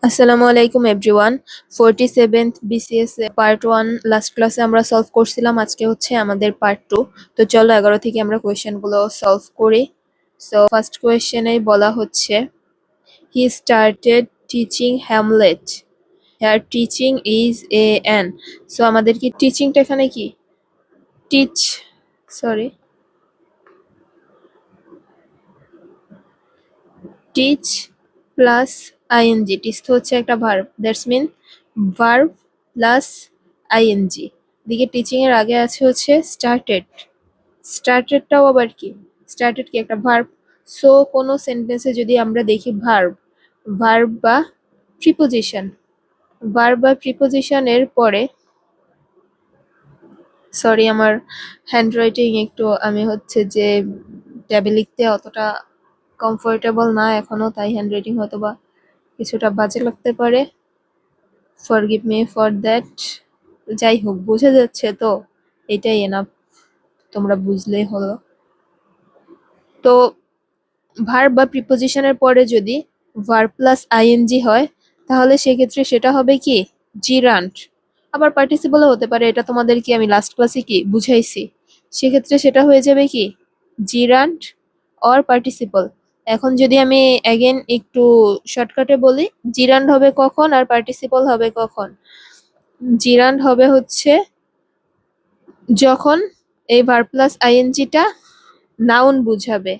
আসসালামু আলাইকুম everyone. 47th BCS part 1 last ক্লাসে আমরা সলভ করছিলাম। আজকে হচ্ছে আমাদের পার্ট 2। তো চলো 11 থেকে আমরা কোয়েশ্চেনগুলো সলভ করি। সো ফার্স্ট কোয়েশ্চেনেই বলা হচ্ছে he started teaching Hamlet. Here teaching is a n. So আমাদের কি টিচিংটা এখানে কি teach sorry teach plus I N G. Teach তো হচ্ছে একটা verb, that's mean verb plus I N G. দিকে টিচিং এর আগে আছে হচ্ছে স্টার্টেড। স্টার্টেডটাও আবার কি, স্টার্টেড কি একটা ভার্ব। সো কোনো সেন্টেন্সে যদি আমরা দেখি ভার্ব, ভার্ব বা প্রিপোজিশন, ভার্ব বা প্রিপোজিশনের পরে, সরি আমার হ্যান্ডরাইটিং একটু, আমি হচ্ছে যে ট্যাবে লিখতে অতটা কমফোর্টেবল না এখনো, তাই হ্যান্ডরাইটিং হয়তো বা কিছুটা বাজে লাগতে পারে। Forgive me for that. যাই হোক, বোঝা যাচ্ছে তো, এটাই এনাফ, তোমরা বুঝলেই হলো। তো ভার্ব বা প্রিপোজিশনের পরে যদি ভার্ব প্লাস আইএনজি হয়, তাহলে সেক্ষেত্রে সেটা হবে কি জিরান্ট। আবার পার্টিসিপলও হতে পারে, এটা তোমাদের কি আমি লাস্ট ক্লাসে কি বুঝাইছি। সেক্ষেত্রে সেটা হয়ে যাবে কি জিরান্ট অর পার্টিসিপল। এখন যদি আমি অ্যাগেন একটু শর্টকাটে বলি, জিরান্ট হবে কখন আর পার্টিসিপল হবে কখন। জিরান্ট হবে হচ্ছে যখন এই ভার্ব প্লাস আইএনজিটা নাউন বুঝাবে,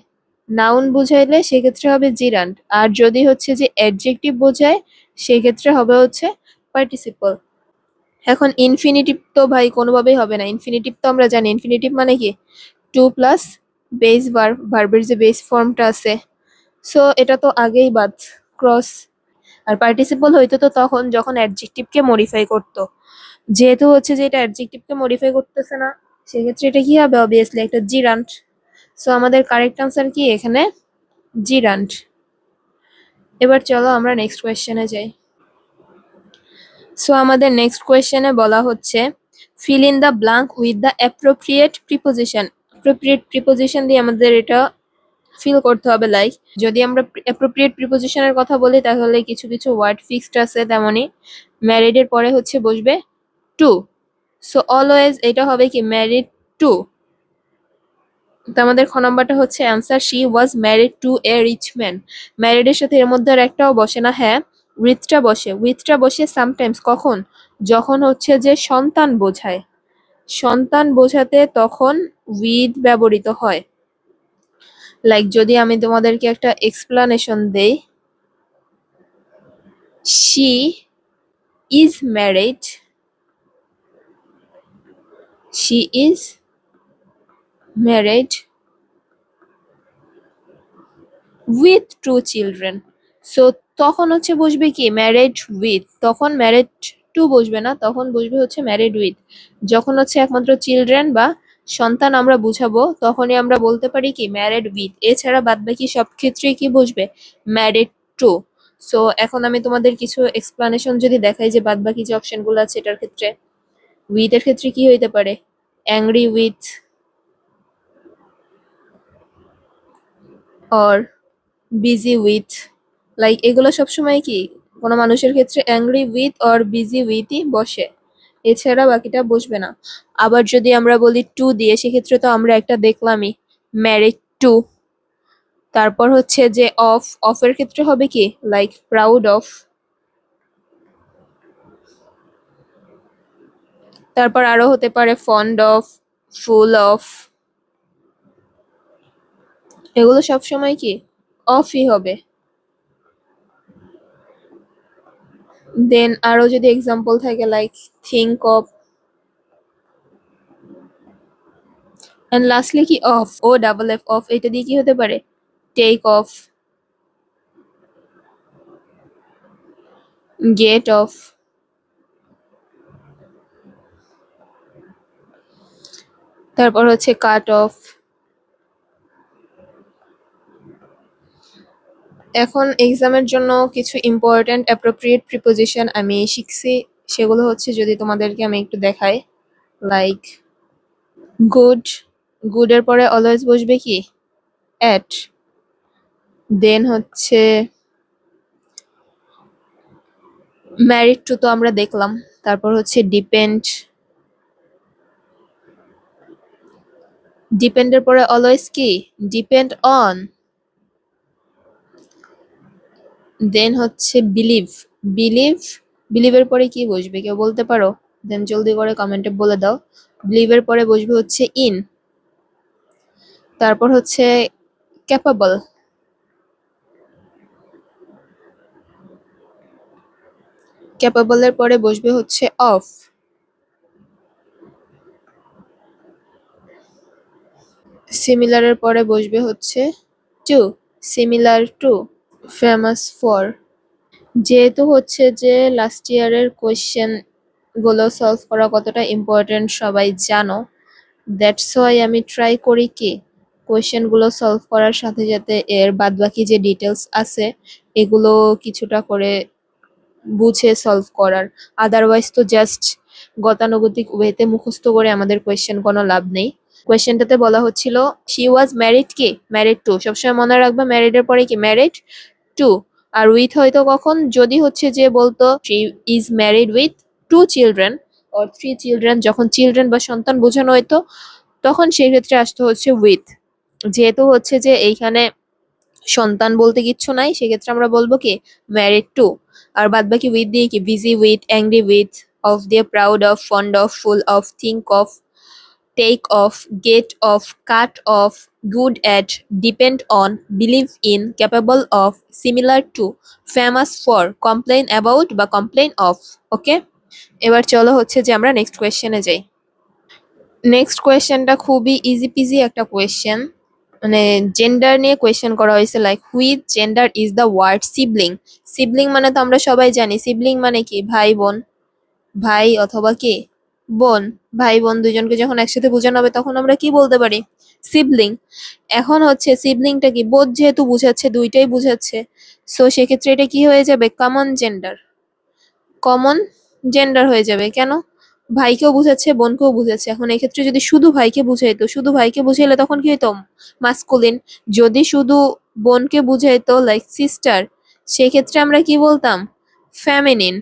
নাউন বুঝাইলে সেক্ষেত্রে হবে জিরান্ট। আর যদি হচ্ছে যে অ্যাডজেক্টিভ বোঝায় সেক্ষেত্রে হবে হচ্ছে পার্টিসিপল। এখন ইনফিনিটিভ তো ভাই কোনোভাবেই হবে না। ইনফিনিটিভ তো আমরা জানি, ইনফিনিটিভ মানে কি টু প্লাস বেস ভার্ব, ভার্বের যে বেস ফর্মটা আছে। সো এটা তো আগেই বাদ, ক্রস। আর পার্টিসিপল হইতো তো তখন যখন অ্যাডজেক্টিভকে মডিফাই করতো। যেহেতু হচ্ছে যে এটা অ্যাডজেক্টিভকে মডিফাই করতেছে না, সেক্ষেত্রে এটা কি হবে, অবভিয়াসলি একটা জিরান্ট। সো আমাদের কারেক্ট আনসার কি এখানে জিরান্ট। এবার চলো আমরা নেক্সট কোয়েশ্চেনে যাই। সো আমাদের নেক্সট কোয়েশ্চেনে বলা হচ্ছে fill in the blank with the appropriate preposition. Appropriate preposition দিয়ে আমাদের এটা ফিল করতে হবে। লাইক যদি আমরা অ্যাপ্রোপ্রিয়েট প্রিপোজিশনের কথা বলি, তাহলে কিছু কিছু ওয়ার্ড ফিক্সড আছে, তেমনি ম্যারিডের পরে হচ্ছে বসবে টু। সো অলওয়েজ এটা হবে কি ম্যারিড টু। তো আমাদের খ নাম্বারটা হচ্ছে answer, she was married to a rich man. ম্যারিডের সাথে এর মধ্যে আর একটাও বসে না, হ্যাঁ উইথটা বসে। উইথটা বসে সামটাইমস, কখন, যখন হচ্ছে যে সন্তান বোঝায়, সন্তান বোঝাতে তখন উইথ ব্যবহৃত হয়। লাইক যদি আমি তোমাদেরকে একটা এক্সপ্লানেশন দেই, she is married, she is married with two children. So তখন হচ্ছে বসবে কি ম্যারিড উইথ, তখন ম্যারিড টু বসবে না, তখন বসবে হচ্ছে ম্যারিড উইথ। যখন হচ্ছে একমাত্র চিলড্রেন বা সন্তান আমরা বুঝাবো, তখনই আমরা বলতে পারি কি ম্যারিড উইথ। এছাড়া বাদবাকি সব ক্ষেত্রেই কি বসবে ম্যারিড টু। সো এখন আমি তোমাদের কিছু এক্সপ্লানেশন যদি দেখাই যে বাদবাকি যে অপশনগুলো আছে এটার ক্ষেত্রে, উইথ এর ক্ষেত্রে কি হইতে পারে angry with, or busy with. Like এগুলো সবসময় কি কোনো মানুষের ক্ষেত্রে অ্যাংরি উইথ অর বিজি উইথই বসে, এছাড়া বাকিটা বসবে না। আবার যদি আমরা বলি টু দিয়ে, সেক্ষেত্রে তো আমরা একটা দেখলামই ম্যারিড টু। তারপর হচ্ছে যে অফ, অফের ক্ষেত্রে হবে কি লাইক প্রাউড অফ। তারপর আরো হতে পারে ফন্ড অফ, ফুল অফ। এগুলো সবসময় কি অফই হবে। দেন আরো যদি এক্সাম্পল থাকে like think of, and lastly কি of, O double F off, এটা দিয়ে কি হতে পারে টেক অফ, গেট অফ। তারপর হচ্ছে কাট অফ। এখন এক্সামের জন্য কিছু ইম্পর্ট্যান্ট অ্যাপ্রোপ্রিয়েট প্রিপোজিশন আমি শিখছি, সেগুলো হচ্ছে যদি তোমাদেরকে আমি একটু দেখাই। লাইক গুড, গুডের পরে অলওয়েজ বসবে কি অ্যাট। দেন হচ্ছে ম্যারিড টু তো আমরা দেখলাম। তারপর হচ্ছে ডিপেন্ড, ডিপেন্ডের পরে অলওয়েজ কি, ডিপেন্ড অন। দেন হচ্ছে বিলিভ, বিলিভ, বিলিভের পরে কি বসবে কেউ বলতে পারো? দেন জলদি করে কমেন্টে বলে দাও। বিলিভের পরে বসবে হচ্ছে ইন। তারপর হচ্ছে ক্যাপাবল, ক্যাপাবলের পরে বসবে হচ্ছে অফ। সিমিলারের পরে বসবে হচ্ছে to, similar to. Famous for, যেহেতু হচ্ছে যে লাস্ট ইয়ারের কোয়েশ্চেন গুলো সলভ করা কতটা ইম্পর্টেন্ট সবাই জানো, দ্যাটস ওয়াই আমি ট্রাই করি কি কোয়েশ্চেন গুলো সলভ করার সাথে সাথে এর বাদবাকি যে ডিটেলস আছে এগুলো কিছুটা করে বুঝে সলভ করার। আদারওয়াইজ তো জাস্ট গতানুগতিক ওয়েতে মুখস্থ করে আমাদের কোয়েশ্চেন কোনো লাভ নেই। কোয়েশ্চেনটাতে বলা হচ্ছিল শি ওয়াজ ম্যারিড কি, ম্যারিড টু, সবসময় মনে রাখবে ম্যারিড এর পরে কি, ম্যারিড টু। আর উইথ হয়তো কখন, যদি হচ্ছে যে বলতো she is married with two children or three children, যখন চিলড্রেন বা সন্তান বোঝানো হয়তো তখন সেই ক্ষেত্রে আসতে হচ্ছে উইথ। যেহেতু হচ্ছে যে এইখানে সন্তান বলতে কিচ্ছু নাই সেক্ষেত্রে আমরা বলবো কি ম্যারিড টু। আর বাদ বাকি উইথ দিয়ে কি, busy with, angry with, of দিয়ে proud of, fond of, full of, think of, take off, get off, cut off, good at, depend on, believe in, capable of, similar to, famous for, complain about বা complain of। ওকে, এবার চলো হচ্ছে যে আমরা next কোয়েশ্চেনে যাই। Next কোয়েশ্চেনটা খুবই easy peasy একটা কোয়েশ্চেন, মানে জেন্ডার নিয়ে কোয়েশ্চেন করা হয়েছে, like which gender is the word sibling. Sibling মানে তো আমরা সবাই জানি, সিবলিং মানে কি ভাই বোন, ভাই অথবা কি বোন, ভাই বোন দুইজনকে যখন একসাথে বোঝানো হবে তখন আমরা কি বলতে পারি, সিবলিং। এখন হচ্ছে সিবলিংটা কি, বোধ যেহেতু বুঝাচ্ছে দুইটাই বুঝাচ্ছে, সো সেক্ষেত্রে এটা কি হয়ে যাবে, কমন জেন্ডার, কমন জেন্ডার হয়ে যাবে। কেন, ভাইকেও বুঝাচ্ছে বোনকেও বুঝাচ্ছে। এখন এক্ষেত্রে যদি শুধু ভাইকে বুঝাইতো, শুধু ভাইকে বুঝাইলে তখন কি হইতো, মাস্কুলিন। যদি শুধু বোনকে বুঝাইতো লাইক সিস্টার, সেক্ষেত্রে আমরা কি বলতাম, ফ্যামিনিন।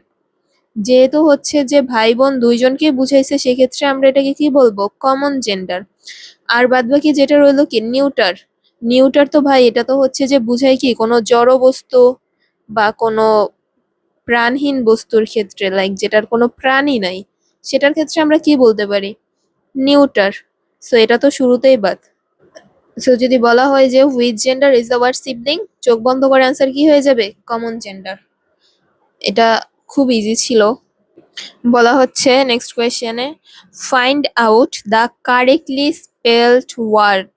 যেহেতু হচ্ছে যে ভাই বোন দুইজনকে বুঝাইছে সেক্ষেত্রে আমরা এটাকে কি বলবো, কমন জেন্ডার। আর বাদবাকি যেটা রইলো কি নিউটার, নিউটার তো ভাই এটা তো হচ্ছে যে বুঝায় কি কোনো জড় বস্তু বা কোনো প্রাণহীন বস্তুর ক্ষেত্রে, লাইক যেটার কোনো প্রাণই নাই সেটার ক্ষেত্রে আমরা কি বলতে পারি, নিউটার। সো এটা তো শুরুতেই বাদ। সো যদি বলা হয় যে which gender is the word sibling, চোখ বন্ধ করে অ্যান্সার কি হয়ে যাবে, কমন জেন্ডার। এটা খুব ইজি ছিল। বলা হচ্ছে নেক্সট কোয়েশ্চেনে find out the correctly spelled word.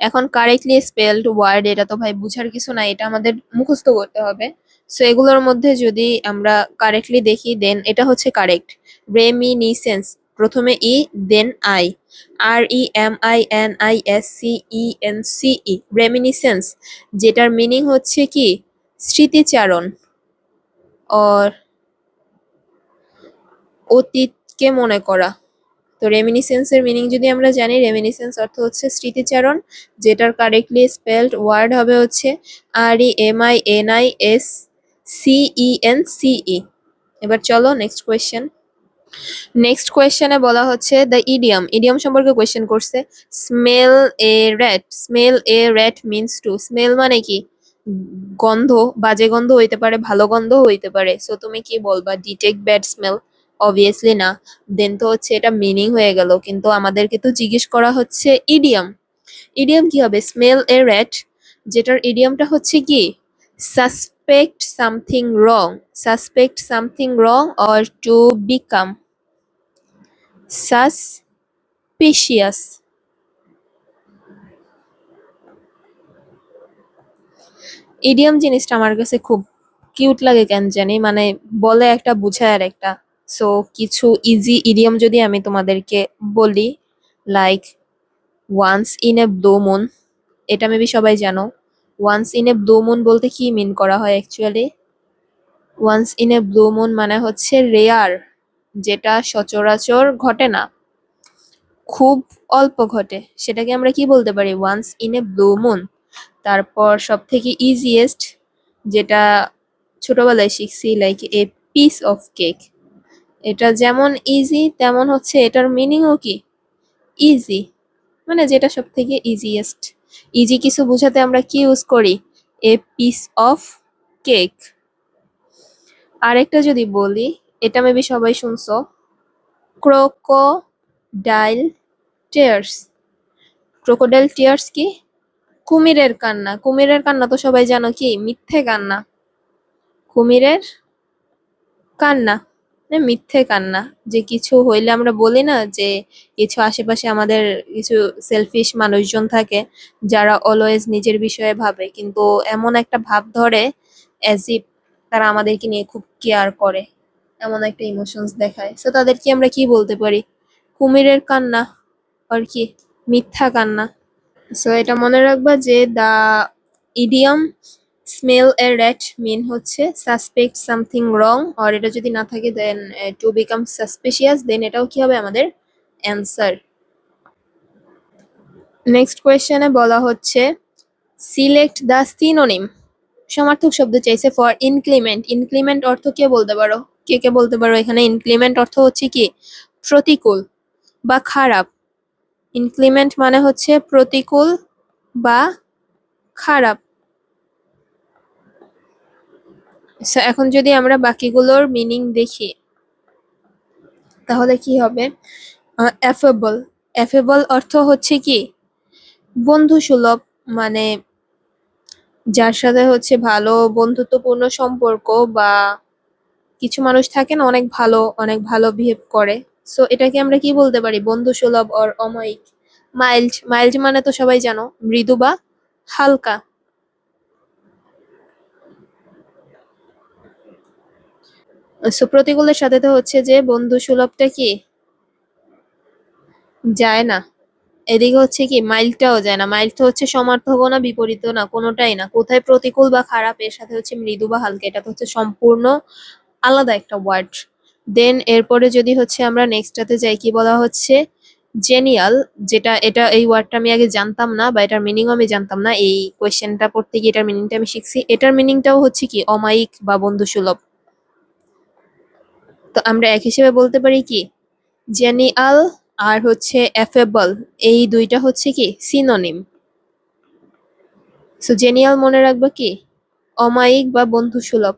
এখন কারেক্টলি স্পেলড ওয়ার্ড এটা তো ভাই বুঝার কিছু নাই, এটা আমাদের মুখস্থ করতে হবে। সো এগুলোর মধ্যে যদি আমরা কারেক্টলি দেখি, দেন এটা হচ্ছে কারেক্ট। রেমিনিসেন্স, প্রথমে ই দেন আই, REMINISCENCE, রেমিনিসেন্স, যেটার মিনিং হচ্ছে কি স্মৃতিচারণ, অর অতীতকে মনে করা। তো রেমিনিসেন্সের মিনিং যদি আমরা জানি, রেমিনিসেন্স অর্থ হচ্ছে স্মৃতিচারণ, যেটার কারেক্টলি স্পেলড ওয়ার্ড হবে হচ্ছে REMINISCENCE। এবার চলো নেক্সট কোয়েশ্চেন। নেক্সট কোয়েশ্চেনে বলা হচ্ছে দ্য ইডিয়ম, ইডিয়ম সম্পর্কে কোয়েশ্চেন করছে। Smell a rat, smell a rat means to, smell মানে কি গন্ধ, বাজে গন্ধ হইতে পারে ভালো গন্ধ হইতে পারে। সো তুমি কি বলবা, ডিটেক্ট ব্যাড স্মেল, অবভিয়াসলি না। দেন তো হচ্ছে এটা মিনিং হয়ে গেল, কিন্তু আমাদেরকে তো জিজ্ঞেস করা হচ্ছে ইডিয়ম। ইডিয়ম কি হবে, স্মেল এ র্যাট, যেটার ইডিয়মটা হচ্ছে কি suspect something wrong, suspect something wrong or to become suspicious. Idiom জিনিসটা আমার কাছে খুব কিউট লাগে কেন জানি, মানে বলে একটা বুঝায় আর একটা। সো কিছু ইজি ইডিয়ম যদি আমি তোমাদেরকে বলি, like once in a blue moon, এটা মেবি সবাই জানো। Once in a blue moon বলতে কি মিন করা হয় actually, once in a blue moon মানে হচ্ছে রেয়ার, যেটা সচরাচর ঘটে না, খুব অল্প ঘটে, সেটাকে আমরা কি বলতে পারি, once in a blue moon. তারপর সব থেকে ইজিয়েস্ট, যেটা ছোটবেলায় শিখছি, লাইক পিস অফ কেক। এটা যেমন ইজি তেমন হচ্ছে এটার মিনিংও কি ইজি, মানে যেটা সব থেকে ইজিয়েস্ট। ইজি কিছু বোঝাতে আমরা কি ইউজ করি? A piece of cake. আরেকটা যদি বলি, এটা মেবি সবাই শুনছো, ক্রোকোডাইল টিয়ার্স। ক্রোকোডাইল টিয়ার্স কি? কুমিরের কান্না। কুমিরের কান্না তো সবাই জানো কি মিথ্যে কান্না। কুমিরের কান্না মিথ্যে কান্না। যে কিছু হইলে আমরা বলি না যে কিছু আশেপাশে আমাদের কিছু সেলফিশ মানুষজন থাকে যারা অলওয়েজ নিজের বিষয়ে ভাবে, কিন্তু এমন একটা ভাব ধরে অ্যাজ ইফ তারা আমাদেরকে নিয়ে খুব কেয়ার করে, এমন একটা ইমোশনস দেখায়। সো তাদেরকে আমরা কি বলতে পারি? কুমিরের কান্না আর কি মিথ্যা কান্না। সো এটা মনে রাখবা যে দা ইডিয়াম স্মেল এ rat মিন হচ্ছে সাসপেক্ট সামথিং রং, আর এটা যদি না থাকে দেন টু বিকাম সাসপিশিয়াস, দেন এটাও কি হবে আমাদের অ্যান্সার। নেক্সট কোয়েশ্চেনে বলা হচ্ছে সিলেক্ট দ্য সিনোনিম। সমার্থক শব্দ চাইছে ফর ইনক্লিমেন্ট। ইনক্লিমেন্ট অর্থ কে বলতে পারো? কে কে বলতে পারো এখানে ইনক্লিমেন্ট অর্থ হচ্ছে কি প্রতিকূল বা খারাপ। ইনক্লিমেন্ট মানে হচ্ছে প্রতিকূল বা খারাপ। এখন যদি আমরা বাকিগুলোর মিনিং দেখি তাহলে কি হবে? অ্যাফেবল। অ্যাফেবল অর্থ হচ্ছে কি বন্ধু সুলভ, মানে যার সাথে হচ্ছে ভালো বন্ধুত্বপূর্ণ সম্পর্ক, বা কিছু মানুষ থাকে না অনেক ভালো বিহেভ করে। সো এটাকে আমরা কি বলতে পারি? বন্ধু সুলভ অর অমায়িক। মাইল্ড। মাইল্ড মানে তো সবাই জানো মৃদু বা হালকা। সো প্রতিকূলের সাথে তো হচ্ছে যে বন্ধু সুলভটা কি যায় না। এদিকে হচ্ছে কি মাইল্ডটাও যায় না। মাইল্ড তো হচ্ছে সমার্থকও না বিপরীতও না, কোনোটাই না। কোথায় প্রতিকূল বা খারাপ, এর সাথে হচ্ছে মৃদু বা হালকা, এটা তো হচ্ছে সম্পূর্ণ আলাদা একটা ওয়ার্ড। দেন এরপরে যদি হচ্ছে আমরা নেক্সটটাতে যাই, কি বলা হচ্ছে জেনিয়াল। যেটা এটা এই ওয়ার্ডটা আমি আগে জানতাম না, বা এটার মিনিংও আমি জানতাম না। এই কোয়েশ্চেনটা পড়তে গিয়ে এটার মিনিংটা আমি শিখছি। এটার মিনিংটাও হচ্ছে কি অমায়িক বা বন্ধুসুলভ। তো আমরা এক হিসেবে বলতে পারি কি জেনিয়াল আর হচ্ছে অ্যাফেবল, এই দুইটা হচ্ছে কি সিনোনিম। সো জেনিয়াল মনে রাখবা কি অমায়িক বা বন্ধুসুলভ।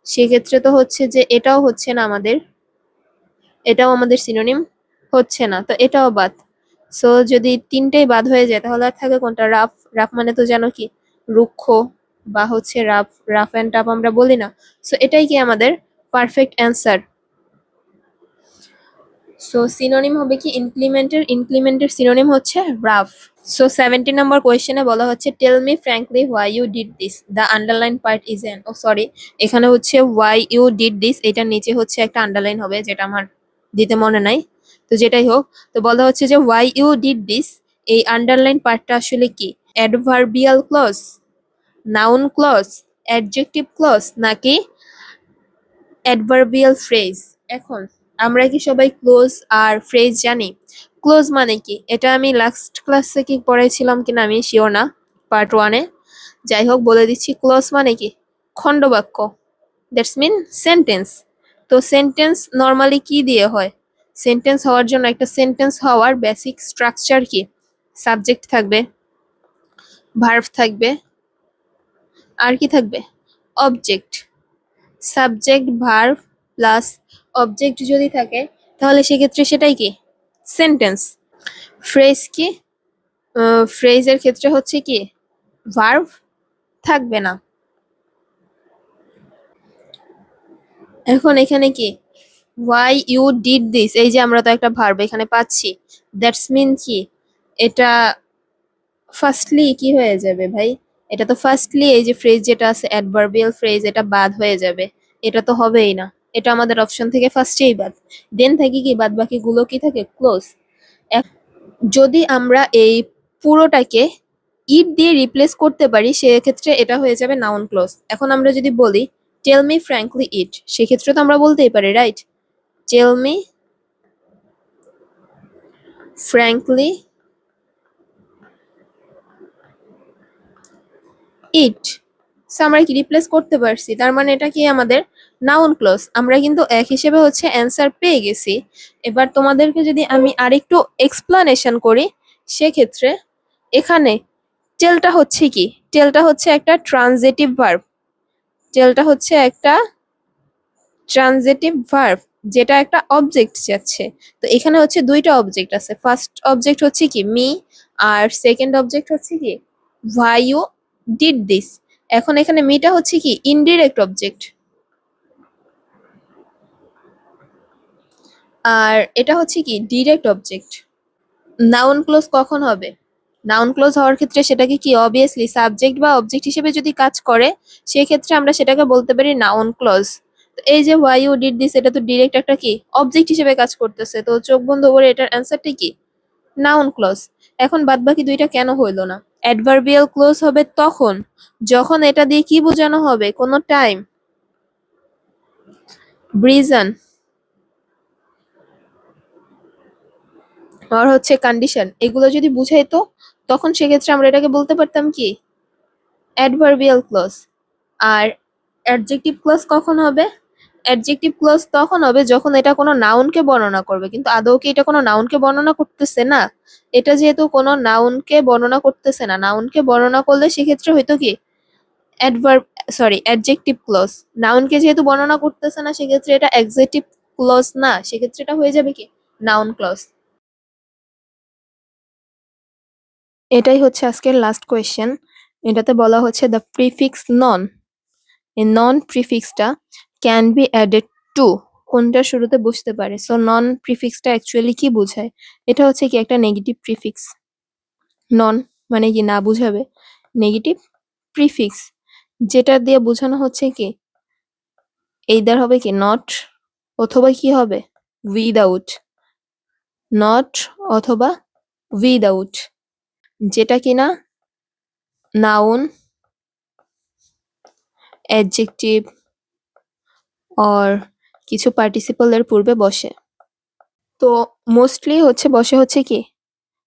সেক্ষেত্রে তো হচ্ছে যে এটাও হচ্ছে না আমাদের, এটাও আমাদের সিনোনিম হচ্ছে না, তো এটাও বাদ। সো যদি তিনটেই বাদ হয়ে যায় তাহলে আর থাকে কোনটা? রাফ। রাফ মানে তো জানো কি রুক্ষ, বা হচ্ছে রাফ, রাফ অ্যান্ড টাফ আমরা বলি না। সো এটাই কি আমাদের পারফেক্ট অ্যান্সার। সো সিনোনিম হবে কি ইনক্রিমেন্টের, ইনক্রিমেন্টের সিনোনিম হচ্ছে রাফ। সো 70 নম্বর কোয়েশ্চেনে বলা হচ্ছে tell me frankly why you did this, the underline part is an, oh sorry, এখানে হচ্ছে হোয়াই ইউ ডিড দিস, এটার নিচে হচ্ছে একটা আন্ডারলাইন হবে যেটা আমার দিতে মনে নাই। তো যেটাই হোক, তো বলা হচ্ছে যে হোয়াই ইউ ডিড দিস, এই আন্ডারলাইন পার্টটা আসলে কি adverbial clause, noun clause, adjective clause, নাকি অ্যাডভার্বিয়াল ফ্রেজ? এখন আমরা কি সবাই ক্লোজ আর ফ্রেজ জানি? ক্লোজ মানে কি এটা আমি লাস্ট ক্লাসে কি পড়াইছিলাম কিনা আমি শিওর না, পার্ট ওয়ানে। যাই হোক বলে দিচ্ছি, ক্লোজ মানে কি খণ্ডবাক্য, দ্যাটস মিন সেন্টেন্স। তো সেন্টেন্স নর্মালি কি দিয়ে হয়? সেন্টেন্স হওয়ার জন্য একটা সেন্টেন্স হওয়ার বেসিক স্ট্রাকচার কি? সাবজেক্ট থাকবে, ভার্ব থাকবে, আর কি থাকবে? Object. Subject verb plus object যদি থাকে তাহলে সেক্ষেত্রে সেটাই কি সেন্টেন্স। ফ্রেজ কি? ফ্রেজের ক্ষেত্রে হচ্ছে কি ভার্ব থাকবে না। এখন এখানে কি হোয়াই ইউ ডিড দিস, এই যে আমরা তো একটা ভার্ব এখানে পাচ্ছি, দ্যাটস মিন কি এটা ফার্স্টলি কি হয়ে যাবে ভাই? এটা তো ফার্স্টলি এই যে ফ্রেজ যেটা আছে অ্যাডভার্বিয়াল ফ্রেজ, এটা বাদ হয়ে যাবে। এটা তো হবেই না, এটা আমাদের অপশন থেকে ফার্স্টেই বাদ। দেন থাকে কি বাদ বাকি গুলো কি থাকে ক্লোজ। যদি আমরা এই পুরোটাকে ইট দিয়ে রিপ্লেস করতে পারি সেক্ষেত্রে এটা হয়ে যাবে নাউন ক্লোজ। এখন আমরা যদি বলি টেল মি ফ্র্যাঙ্কলি ইট, সেক্ষেত্রে তো আমরা বলতেই পারি রাইট, টেল মি ফ্র্যাঙ্কলি ইট। সো আমরা কি রিপ্লেস করতে পারছি, তার মানে এটা কি আমাদের নাউন ক্লজ আমরা কিন্তু এক হিসেবে হচ্ছে অ্যান্সার পেয়ে গেছি। এবার তোমাদেরকে যদি আমি আরেকটু এক্সপ্লানেশন করি, সেক্ষেত্রে এখানে টেলটা হচ্ছে কি, টেলটা হচ্ছে একটা ট্রানজিটিভ ভার্ব, টেলটা হচ্ছে একটা ট্রানজিটিভ ভার্ব যেটা একটা অবজেক্ট যাচ্ছে। তো এখানে হচ্ছে দুইটা অবজেক্ট আছে, ফার্স্ট অবজেক্ট হচ্ছে কি মি, আর সেকেন্ড অবজেক্ট হচ্ছে কি হোয়াই ইউ ডিড দিস। এখন এখানে মিটা হচ্ছে কি ইনডিরেক্ট অবজেক্ট, আর এটা হচ্ছে কি ডিরেক্ট অবজেক্ট। নাউন ক্লোজ কখন হবে? নাউন ক্লোজ হওয়ার ক্ষেত্রে সেটাকে কি অবভিয়াসলি সাবজেক্ট বা অবজেক্ট হিসেবে যদি কাজ করে, সেক্ষেত্রে আমরা সেটাকে বলতে পারি নাউন ক্লোজ। তো এই যে হোয়াই ইউ ডিড দিস, এটা তো ডিরেক্ট একটা কি অবজেক্ট হিসেবে কাজ করতেছে, তো চোখ বন্ধ করে এটার অ্যান্সারটা কি নাউন ক্লোজ। এখন বাদবাকি দুইটা কেন হইলো না? অ্যাডভার্বিয়াল ক্লোজ হবে তখন যখন এটা দিয়ে কি বোঝানো হবে, কোনো টাইম, রিজন, আর হচ্ছে কন্ডিশন, এগুলো যদি বুঝাইতো তখন সেক্ষেত্রে আমরা এটাকে বলতে পারতাম কি অ্যাডভার্বিয়াল ক্লজ। আর অ্যাডজেক্টিভ ক্লজ কখন হবে? অ্যাডজেক্টিভ ক্লজ তখন হবে যখন এটা কোনো নাউনকে বর্ণনা করবে, কিন্তু আদৌ কি এটা কোনো নাউনকে বর্ণনা করতেছে না। এটা যেহেতু কোনো নাউনকে বর্ণনা করতেছে না, নাউনকে বর্ণনা করলে সেক্ষেত্রে হয়তো কি অ্যাডভার্ব, সরি অ্যাডজেক্টিভ ক্লজ। নাউনকে যেহেতু বর্ণনা করতেছে না, সেক্ষেত্রে এটা অ্যাডজেক্টিভ ক্লজ না, সেক্ষেত্রে এটা হয়ে যাবে কি নাউন ক্লজ। এটাই হচ্ছে আজকের লাস্ট কোয়েশ্চেন। এটাতে বলা হচ্ছে দ্য প্রিফিক্স নন, এই নন প্রিফিক্সটা ক্যান বি অ্যাডেড টু কোনটার শুরুতে বসতে পারে। সো নন প্রিফিক্সটা অ্যাকচুয়ালি কি বোঝায়? এটা হচ্ছে কি একটা নেগেটিভ প্রিফিক্স। নন মানে কি না বুঝাবে, নেগেটিভ প্রিফিক্স যেটা দিয়ে বোঝানো হচ্ছে কি এইদার হবে কি নট, অথবা কি হবে উইদাউট, নট অথবা উইদাউট, যেটা কিনা নাউন, অ্যাডজেক্টিভ অর কিছু পার্টিসিপলের পূর্বে বসে। তো মোস্টলি হচ্ছে বসে হচ্ছে কি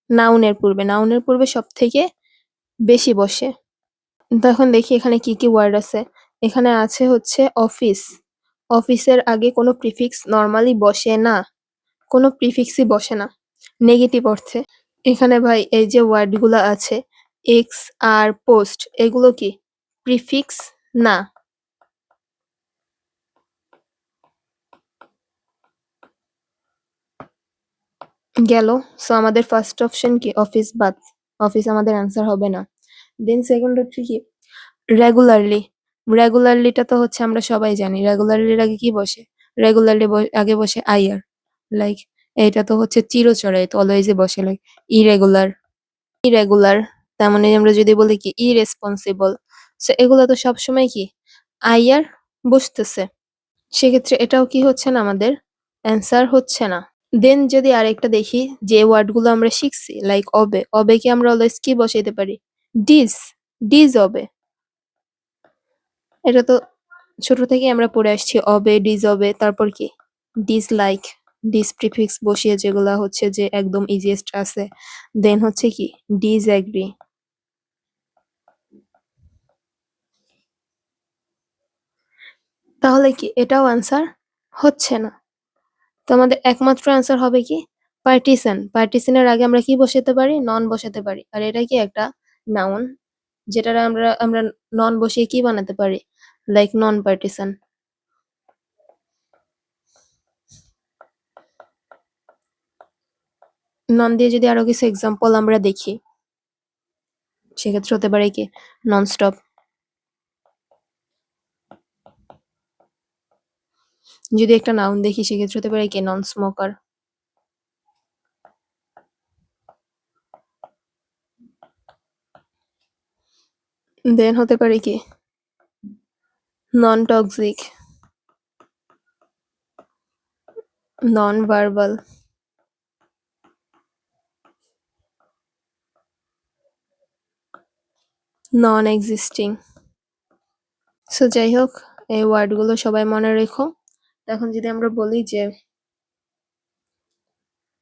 নাউনের পূর্বে, নাউনের পূর্বে সব থেকে বেশি বসে। তো এখন দেখি এখানে কি কি ওয়ার্ড আছে। এখানে আছে হচ্ছে অফিস, অফিসের আগে কোনো প্রিফিক্স নর্মালি বসে না, কোনো প্রিফিক্সই বসে না নেগেটিভ অর্থে। এখানে ভাই এই যে ওয়ার্ডগুলো আছে এক্স আর পোস্ট, এগুলো কি প্রিফিক্স না। গেল। সো আমাদের ফার্স্ট অপশন কি অফিস বাদ, অফিস আমাদের অ্যান্সার হবে না। দেন সেকেন্ড হচ্ছে কি রেগুলারলি, রেগুলারলিটা তো হচ্ছে আমরা সবাই জানি রেগুলারলির আগে কি বসে, রেগুলারলি আগে বসে আইয়ার, লাইক এটা তো হচ্ছে চিরচরাই তো অলওয়েজই বসে, লাইক ইরেগুলার, ইরেগুলার তেমনি আমরা যদি বলি কি ইরেসপন্সিবল, সো এগুলো তো সবসময় কি আইয়ার বসতেছে, সেক্ষেত্রে এটাও কি হচ্ছে না আমাদের অ্যান্সার হচ্ছে না। দেন যদি আরেকটা দেখি যে ওয়ার্ডগুলো আমরা শিখছি লাইক অবে, অবে কি আমরা অলওয়েজ কি বসাইতে পারি ডিজ, ডিজ অবে, এটা তো ছোট থেকে আমরা পড়ে আসছি অবে ডিজ অবে, তারপর কি ডিসলাইক, ডিস প্রিফিক্স বসিয়ে যেগুলা হচ্ছে যে একদম ইজিয়েস্ট আছে। দেন হচ্ছে কি ডিসএগ্রি, তাহলে কি এটাও আনসার হচ্ছে না। তো আমাদের একমাত্র অ্যান্সার হবে কি পার্টিশন, পার্টিশনের আগে আমরা কি বসাতে পারি নন বসাতে পারি, আর এটা কি একটা নাউন যেটা আমরা নন বসিয়ে কি বানাতে পারি লাইক নন পার্টিশন। নন দিয়ে যদি আরো কিছু এক্সাম্পল আমরা দেখি, সেক্ষেত্রে হতে পারে কি নন স্টপ, যদি একটা নাউন দেখি সেক্ষেত্রে হতে পারে কি নন স্মোকার, দেন হতে পারে কি নন টক্সিক, নন ভার্বাল, নন এক্সিস্টিং। সো যাই হোক এই ওয়ার্ডগুলো সবাই মনে রেখো। এখন যদি আমরা বলি যে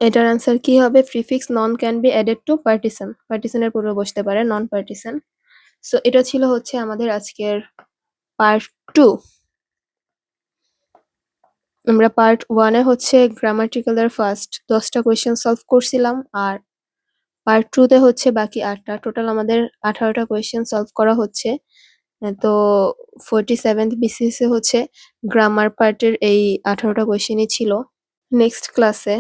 এটার অ্যান্সার কি হবে, prefix non can be added to partition, পার্টিশনের পূর্বে বসতে পারে নন পার্টিশন। সো এটা ছিল হচ্ছে আমাদের আজকের পার্ট 2। আমরা পার্ট 1 এ হচ্ছে গ্রামাটিক্যালের ফার্স্ট 10 টা কোয়েশ্চেন সলভ করছিলাম। আর পার্ট 2 তে হচ্ছে বাকি 8 টা। টোটাল আমাদের 18 টা কোয়েশ্চেন সলভ করা হচ্ছে। তো 47th BCS এ হচ্ছে গ্রামার পার্টের এই 18 টা কোয়েশ্চেনই ছিল। নেক্সট ক্লাসে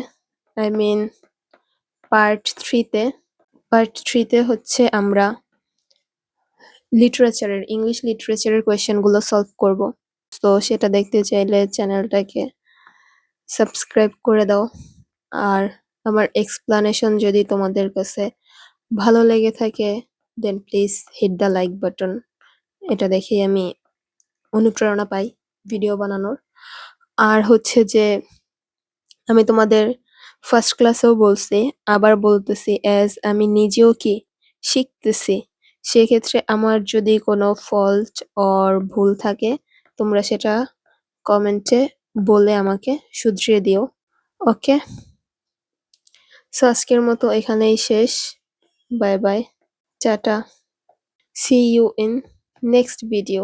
আই মিন পার্ট 3 তে হচ্ছে আমরা ইংলিশ লিটারেচারের কোয়েশ্চেনগুলো সলভ করব। তো সেটা দেখতে চাইলে চ্যানেলটাকে সাবস্ক্রাইব করে দাও। আর আমার এক্সপ্লানেশন যদি তোমাদের কাছে ভালো লেগে থাকে then please hit the like button. এটা দেখেই আমি অনুপ্রেরণা পাই ভিডিও বানানোর। আর হচ্ছে যে আমি তোমাদের ফার্স্ট ক্লাসেও বলছি, আবার বলতেছি অ্যাজ আমি নিজেও কি শিখতেছি, সেক্ষেত্রে আমার যদি কোনো ফল্ট অর ভুল থাকে তোমরা সেটা কমেন্টে বলে আমাকে শুধরিয়ে দিও। ওকে, সো আজকের মতো এখানেই শেষ। Bye bye, tata, see you in next video.